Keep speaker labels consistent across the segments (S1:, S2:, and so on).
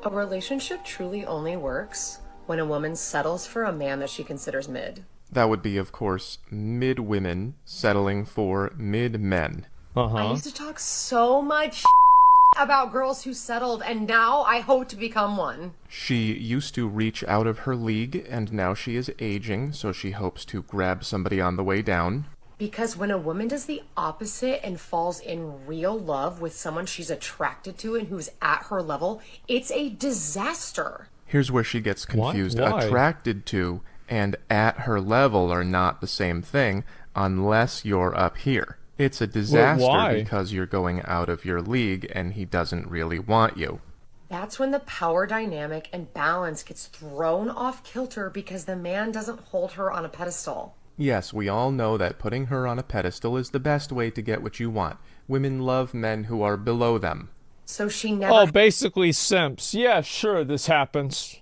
S1: A relationship truly only works when a woman settles for a man that she considers mid.
S2: That would be, of course, mid women settling for mid men.
S1: I used to talk so much about girls who settled, and now I hope to become one.
S2: She used to reach out of her league, and now she is aging, so she hopes to grab somebody on the way down.
S1: Because when a woman does the opposite and falls in real love with someone she's attracted to and who's at her level, it's a disaster.
S2: Here's where she gets confused.
S3: Why?
S2: Attracted to and at her level are not the same thing unless you're up here. It's a disaster
S3: why?
S2: because you're going out of your league and he doesn't really want you.
S1: That's when the power dynamic and balance gets thrown off kilter because the man doesn't hold her on a pedestal.
S2: Yes, we all know that putting her on a pedestal is the best way to get what you want. Women love men who are below them.
S1: So she never
S3: Oh, basically simps. Yeah, sure, this happens.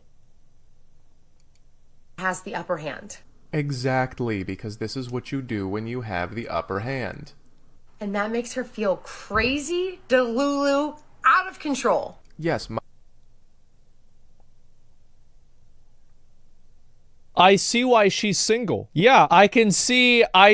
S1: has the upper hand.
S2: Exactly, because this is what you do when you have the upper hand.
S1: And that makes her feel crazy, delulu, out of control.
S2: Yes,
S3: I see why she's single. Yeah, I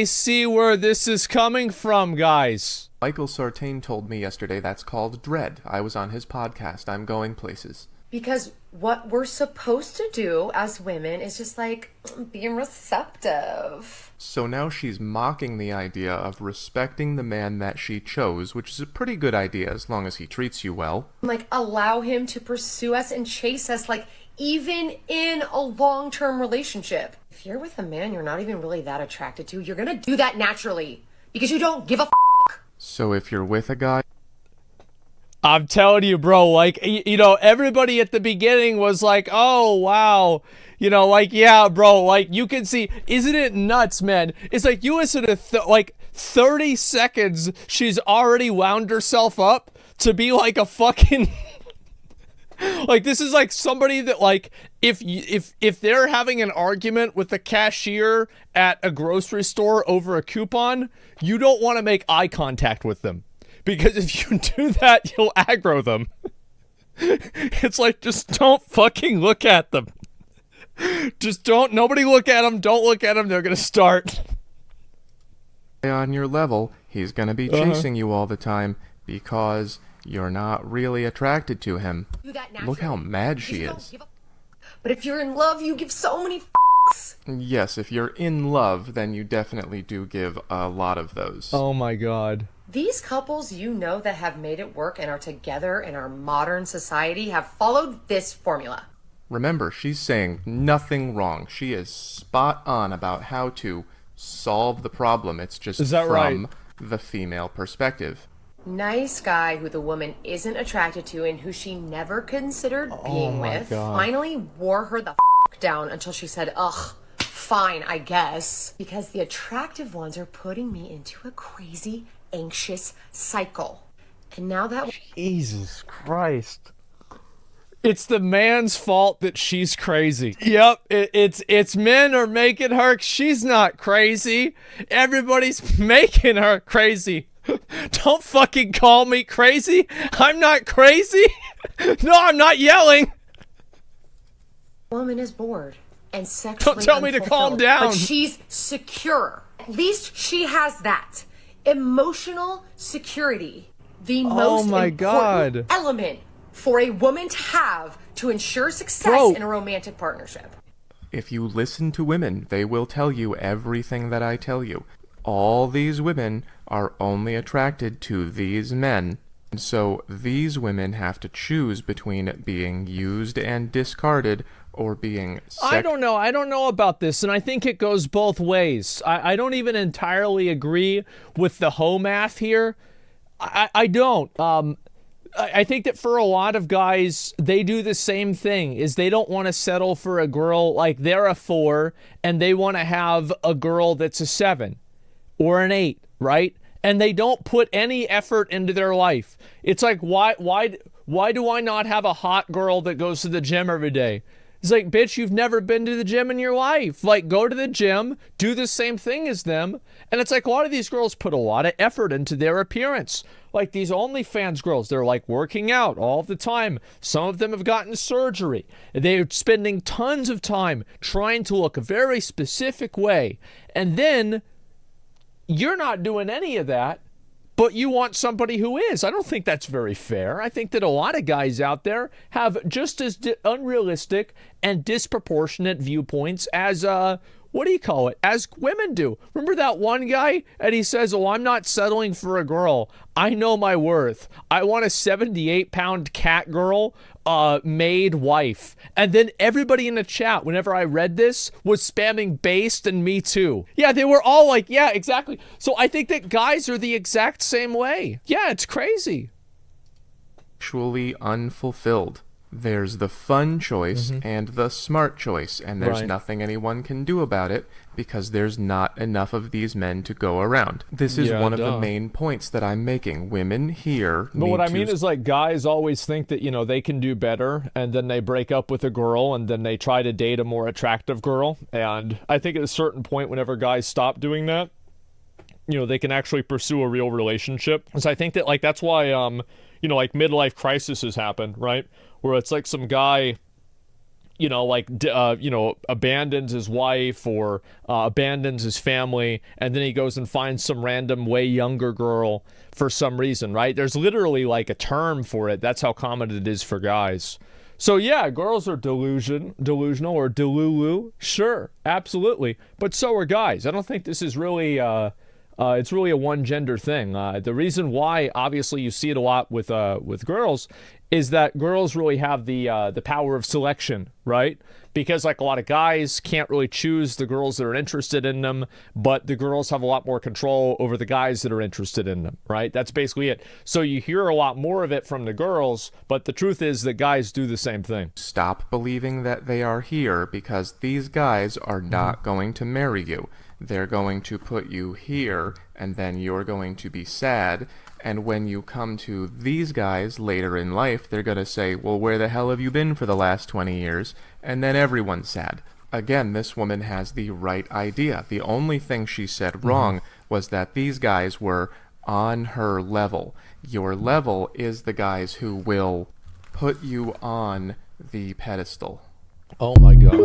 S3: see where this is coming from, guys.
S2: Michael Sartain told me yesterday that's called dread. I was on his podcast. I'm going places.
S1: Because what we're supposed to do as women is just like being receptive.
S2: So now she's mocking the idea of respecting the man that she chose, which is a pretty good idea as long as he treats you well.
S1: Like allow him to pursue us and chase us, like even in a long-term relationship. If you're with a man you're not even really that attracted to, you're gonna do that naturally because you don't give a f***.
S2: So if you're with a guy,
S3: I'm telling you, bro, like, everybody at the beginning was like, oh, wow. Like, yeah, bro, like, you can see, isn't it nuts, man? It's like, you listen to, 30 seconds, she's already wound herself up to be like a fucking, like, this is like somebody that, like, if they're having an argument with the cashier at a grocery store over a coupon, you don't want to make eye contact with them. Because if you do that, you'll aggro them. It's like, just don't fucking look at them. Nobody look at them, don't look at them, they're gonna start.
S2: on your level, he's gonna be chasing you all the time because you're not really attracted to him.
S1: Do that
S2: Look how
S1: naturally.
S2: mad
S1: Because
S2: she
S1: you don't
S2: is.
S1: give a f***. But if you're in love, you give so many f***s.
S2: Yes, if you're in love, then you definitely do give a lot of those.
S3: Oh my god.
S1: These couples that have made it work and are together in our modern society have followed this formula.
S2: Remember, she's saying nothing wrong. She is spot on about how to solve the problem. It's just
S3: Is that
S2: from
S3: right?
S2: the female perspective.
S1: Nice guy who the woman isn't attracted to and who she never considered being
S3: my
S1: with
S3: God.
S1: finally wore her the f*** down until she said, ugh, fine, I guess. Because the attractive ones are putting me into a crazy, anxious cycle. And now that
S3: Jesus Christ. It's the man's fault that she's crazy. Yep, it's men are making her. She's not crazy. Everybody's making her crazy. Don't fucking call me crazy. I'm not crazy. No, I'm not yelling.
S1: woman is bored and sexually
S3: Don't tell me to calm
S1: unfulfilled,
S3: down.
S1: but she's secure. At least she has that. Emotional security. The most
S3: my
S1: important
S3: God.
S1: element for a woman to have to ensure success
S3: Bro.
S1: in a romantic partnership.
S2: If you listen to women, they will tell you everything that I tell you. All these women are only attracted to these men. And so these women have to choose between being used and discarded or being
S3: I don't know about this, and I think it goes both ways. I don't even entirely agree with the hoe math here. I don't. I think that for a lot of guys, they do the same thing, is they don't want to settle for a girl like they're a 4, and they want to have a girl that's a 7 or an 8, right? And they don't put any effort into their life. It's like, why do I not have a hot girl that goes to the gym every day? It's like, bitch, you've never been to the gym in your life. Like, go to the gym, do the same thing as them. And it's like a lot of these girls put a lot of effort into their appearance. Like these OnlyFans girls, they're like working out all the time. Some of them have gotten surgery. They're spending tons of time trying to look a very specific way. And then you're not doing any of that, but you want somebody who is. I don't think that's very fair. I think that a lot of guys out there have just as unrealistic and disproportionate viewpoints as, what do you call it? As women do. Remember that one guy? And he says, oh, I'm not settling for a girl. I know my worth. I want a 78-pound cat girl, maid wife. And then everybody in the chat, whenever I read this, was spamming based and me too. Yeah, they were all like, yeah, exactly. So I think that guys are the exact same way. Yeah, it's crazy.
S2: Actually unfulfilled. There's the fun choice and the smart choice, and there's nothing anyone can do about it because there's not enough of these men to go around. This is one of the main points that I'm making. Women here
S3: But what I mean is, like, guys always think that, you know, they can do better, and then they break up with a girl, and then they try to date a more attractive girl. And I think at a certain point, whenever guys stop doing that, you know, they can actually pursue a real relationship. So I think that, like, that's why, you know, like, midlife crises happen, right? Where it's like some guy, you know, like, you know, abandons his wife or abandons his family, and then he goes and finds some random way younger girl for some reason, right? There's literally like a term for it. That's how common it is for guys. So yeah, girls are delusional or delulu. Sure, absolutely. But so are guys. I don't think this is really... it's really a one-gender thing. The reason why, obviously, you see it a lot with girls is that girls really have the power of selection, right? Because, like, a lot of guys can't really choose the girls that are interested in them, but the girls have a lot more control over the guys that are interested in them, right? That's basically it. So you hear a lot more of it from the girls, but the truth is that guys do the same thing.
S2: Stop believing that they are here because these guys are not going to marry you. They're going to put you here, and then you're going to be sad. And when you come to these guys later in life, they're going to say, well, where the hell have you been for the last 20 years? And then everyone's sad. Again, this woman has the right idea. The only thing she said wrong was that these guys were on her level. Your level is the guys who will put you on the pedestal.
S3: Oh my God.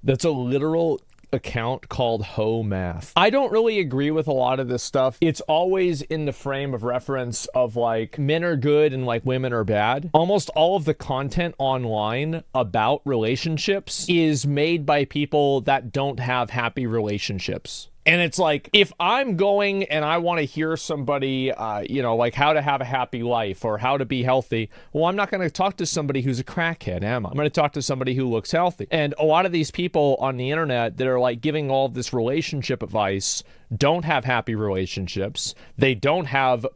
S3: That's a literal account called Ho Math. I don't really agree with a lot of this stuff. It's always in the frame of reference of like men are good and like women are bad. Almost all of the content online about relationships is made by people that don't have happy relationships. And it's like, if I'm going and I want to hear somebody, you know, like how to have a happy life or how to be healthy, well, I'm not going to talk to somebody who's a crackhead, am I? I'm going to talk to somebody who looks healthy. And a lot of these people on the internet that are like giving all of this relationship advice don't have happy relationships. They don't have,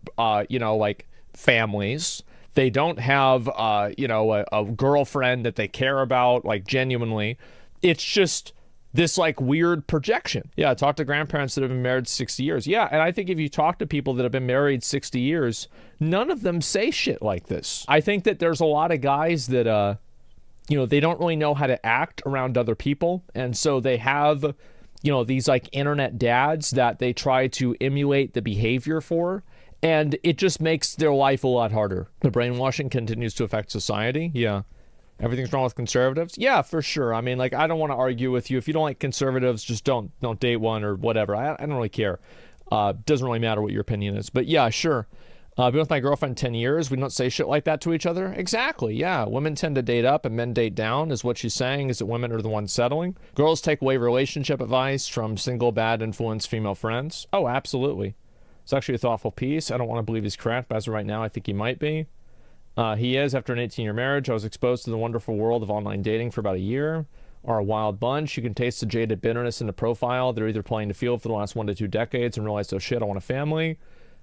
S3: you know, like families. They don't have, you know, a girlfriend that they care about, like genuinely. It's just this like weird projection. Yeah, I talked to grandparents that have been married 60 years. Yeah, and I think if you talk to people that have been married 60 years, none of them say shit like this. I think that there's a lot of guys that, you know, they don't really know how to act around other people. And so they have, you know, these like internet dads that they try to emulate the behavior for. And it just makes their life a lot harder. The brainwashing continues to affect society. Yeah. Everything's wrong with conservatives? Yeah, for sure. I mean, like, I don't want to argue with you. If you don't like conservatives, just don't date one or whatever. I don't really care. Doesn't really matter what your opinion is. But yeah, sure. I've been with my girlfriend 10 years. We don't say shit like that to each other. Exactly, yeah. Women tend to date up and men date down is what she's saying, is that women are the ones settling. Girls take away relationship advice from single bad influence female friends. Oh, absolutely. It's actually a thoughtful piece. I don't want to believe he's correct, but as of right now, I think he might be. He is. After an 18-year marriage, I was exposed to the wonderful world of online dating for about a year. Are a wild bunch. You can taste the jaded bitterness in the profile. They're either playing the field for the last 1 to 2 decades and realize, oh shit, I want a family.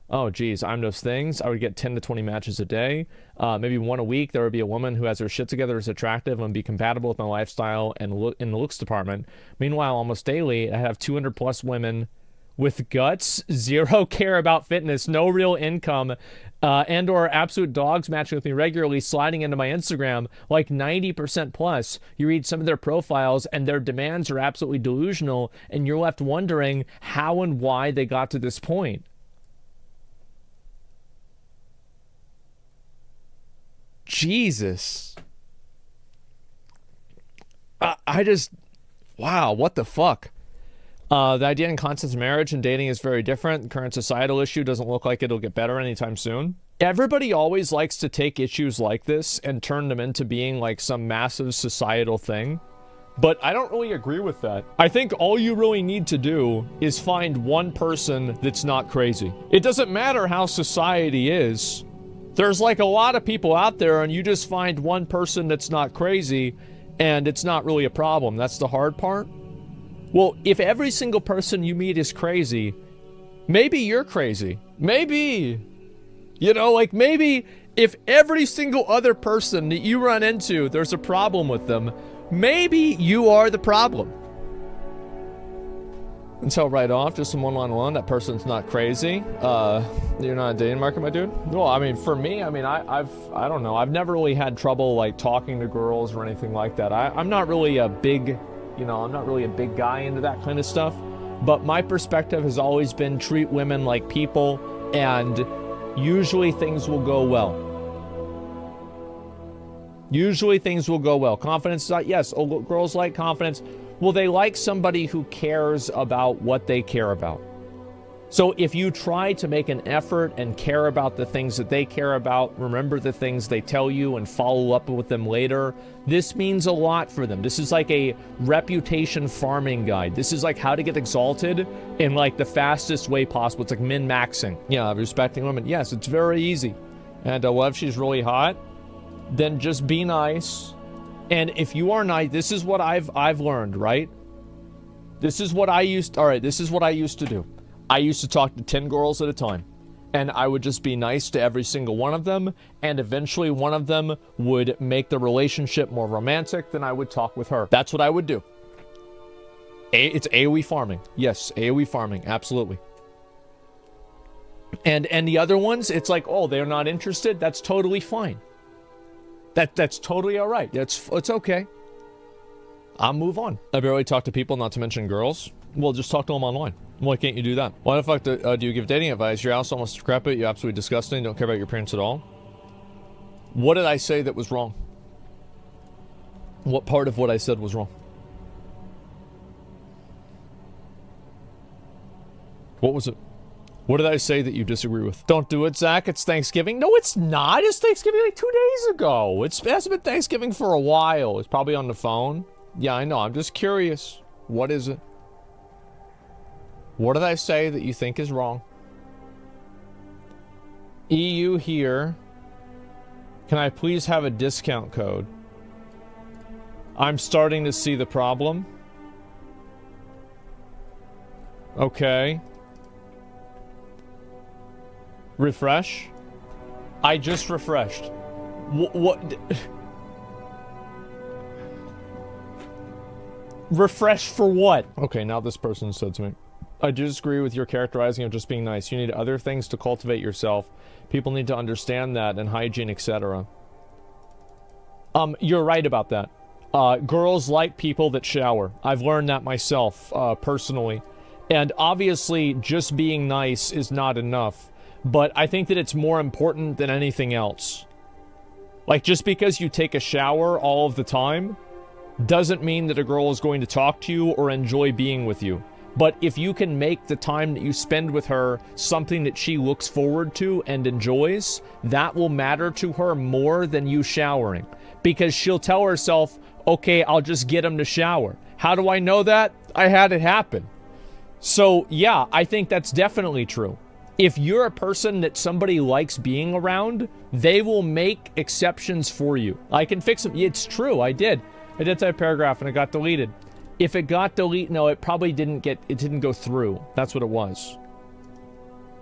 S3: Oh geez, I'm those things. I would get 10 to 20 matches a day. Maybe one a week. There would be a woman who has her shit together, is attractive, and be compatible with my lifestyle and look in the looks department. Meanwhile, almost daily, I have 200 plus women with guts, zero care about fitness, no real income, and or absolute dogs matching with me regularly, sliding into my Instagram, like 90% plus. You read some of their profiles and their demands are absolutely delusional, and you're left wondering how and why they got to this point. Jesus. I just, wow, what the fuck? The idea and concept of marriage and dating is very different. The current societal issue doesn't look like it'll get better anytime soon. Everybody always likes to take issues like this and turn them into being like some massive societal thing. But I don't really agree with that. I think all you really need to do is find one person that's not crazy. It doesn't matter how society is. There's like a lot of people out there and you just find one person that's not crazy and it's not really a problem. That's the hard part. Well, if every single person you meet is crazy, maybe you're crazy. Maybe. You know, like maybe if every single other person that you run into, there's a problem with them, maybe you are the problem. And tell right off, just from one-on-one, that person's not crazy. You're not a dating market, my dude? Well, I mean, for me, I mean, I don't know. I've never really had trouble, like, talking to girls or anything like that. I'm not really a big... You know, I'm not really a big guy into that kind of stuff, but my perspective has always been treat women like people, and usually things will go well. Usually things will go well. Confidence, yes, girls like confidence. Well, they like somebody who cares about what they care about. So if you try to make an effort and care about the things that they care about, remember the things they tell you and follow up with them later, this means a lot for them. This is like a reputation farming guide. This is like how to get exalted in like the fastest way possible. It's like min-maxing. Yeah, respecting women. Yes, it's very easy. And what if she's really hot? Then just be nice. And if you are nice, this is what I've learned, right? This is what I used to do. I used to talk to 10 girls at a time, and I would just be nice to every single one of them, and eventually one of them would make the relationship more romantic, then I would talk with her. That's what I would do. It's AoE farming. Yes, AoE farming, absolutely. And the other ones, it's like, oh, they're not interested. That's totally fine. That's totally all right. It's okay. I'll move on. I barely talk to people, not to mention girls. Well, just talk to them online. Why can't you do that? Why the fuck do you give dating advice? Your house almost decrepit. You're absolutely disgusting. Don't care about your parents at all. What did I say that was wrong? What part of what I said was wrong? What was it? What did I say that you disagree with? Don't do it, Zach. It's Thanksgiving. No, it's not. It's Thanksgiving like 2 days ago. It hasn't been Thanksgiving for a while. It's probably on the phone. Yeah, I know. I'm just curious. What is it? What did I say that you think is wrong? EU here. Can I please have a discount code? I'm starting to see the problem. Okay. Refresh. I just refreshed. What? Refresh for what? Okay, now this person said to me, I disagree with your characterizing of just being nice. You need other things to cultivate yourself. People need to understand that, and hygiene, etc. You're right about that. Girls like people that shower. I've learned that myself, personally. And obviously, just being nice is not enough. But I think that it's more important than anything else. Like, just because you take a shower all of the time doesn't mean that a girl is going to talk to you or enjoy being with you. But if you can make the time that you spend with her something that she looks forward to and enjoys, that will matter to her more than you showering. Because she'll tell herself, okay, I'll just get him to shower. How do I know that? I had it happen. So, yeah, I think that's definitely true. If you're a person that somebody likes being around, they will make exceptions for you. I can fix them. It's true, I did. I did type a paragraph and it got deleted. If it got deleted, no, it probably didn't go through. That's what it was.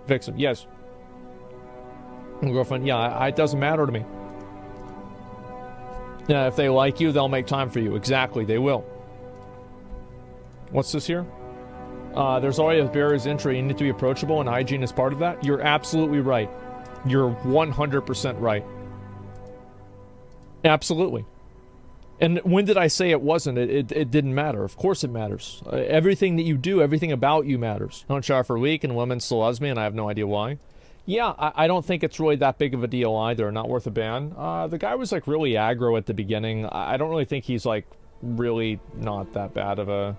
S3: Fix them, yes. Girlfriend, yeah, it doesn't matter to me. Yeah, if they like you, they'll make time for you. Exactly, they will. What's this here? There's always barriers to entry. You need to be approachable, and hygiene is part of that. You're absolutely right. You're 100% right. Absolutely. And when did I say it wasn't? It didn't matter. Of course it matters. Everything that you do, everything about you matters. I don't shower for a week, and women still loves me, and I have no idea why. Yeah, I don't think it's really that big of a deal either. Not worth a ban. The guy was, like, really aggro at the beginning. I don't really think he's, like, really not that bad of a...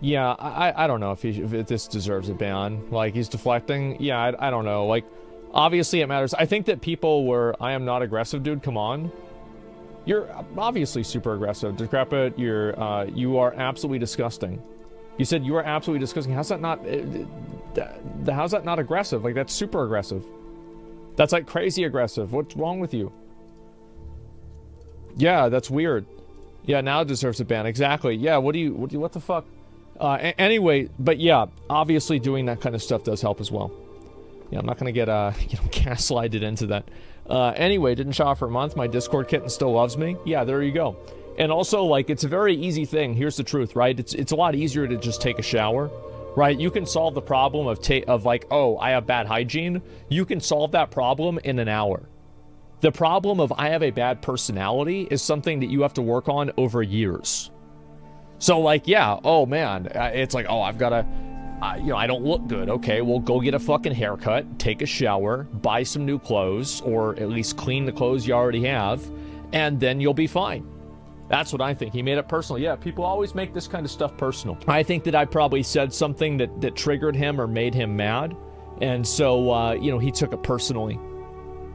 S3: Yeah, I don't know if this deserves a ban. Like, he's deflecting. Yeah, I don't know. Like, obviously it matters. I think that people were, I am not aggressive, dude. Come on. You're obviously super aggressive. Decrepit, you are absolutely disgusting. You said you are absolutely disgusting. How's that not, how's that not aggressive? Like, that's super aggressive. That's like crazy aggressive. What's wrong with you? Yeah, that's weird. Yeah, now it deserves a ban. Exactly. Yeah, what the fuck? Anyway, but yeah, obviously doing that kind of stuff does help as well. Yeah, I'm not gonna get, gaslighted into that. Anyway, didn't shower for a month. My Discord kitten still loves me. Yeah, there you go. And also, like, it's a very easy thing. Here's the truth, right? It's a lot easier to just take a shower, right? You can solve the problem of like, oh, I have bad hygiene. You can solve that problem in an hour. The problem of I have a bad personality is something that you have to work on over years. So, like, yeah, oh, man, it's like, oh, I've got to, I don't look good. Okay, well, go get a fucking haircut, take a shower, buy some new clothes, or at least clean the clothes you already have, and then you'll be fine. That's what I think. He made it personal. Yeah, people always make this kind of stuff personal. I think that I probably said something that triggered him or made him mad, and so, he took it personally.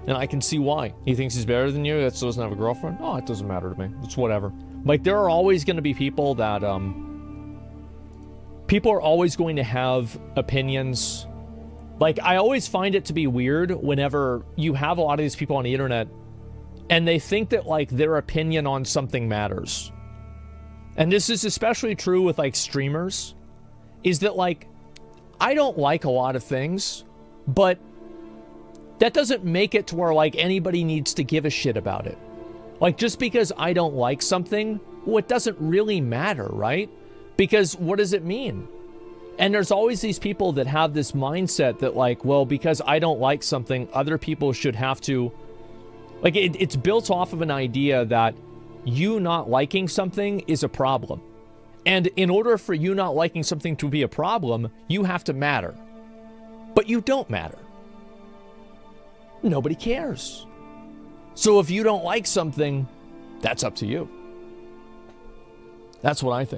S3: And I can see why. He thinks he's better than you, that still doesn't have a girlfriend? Oh, it doesn't matter to me. It's whatever. Like, there are always going to be people that, people are always going to have opinions. Like, I always find it to be weird whenever you have a lot of these people on the internet and they think that, like, their opinion on something matters. And this is especially true with, like, streamers, is that, like, I don't like a lot of things, but that doesn't make it to where, like, anybody needs to give a shit about it. Like, just because I don't like something, well, it doesn't really matter, right? Because what does it mean? And there's always these people that have this mindset that, like, well, because I don't like something, other people should have to... Like, it's built off of an idea that you not liking something is a problem. And in order for you not liking something to be a problem, you have to matter. But you don't matter. Nobody cares. So if you don't like something, that's up to you. That's what I think.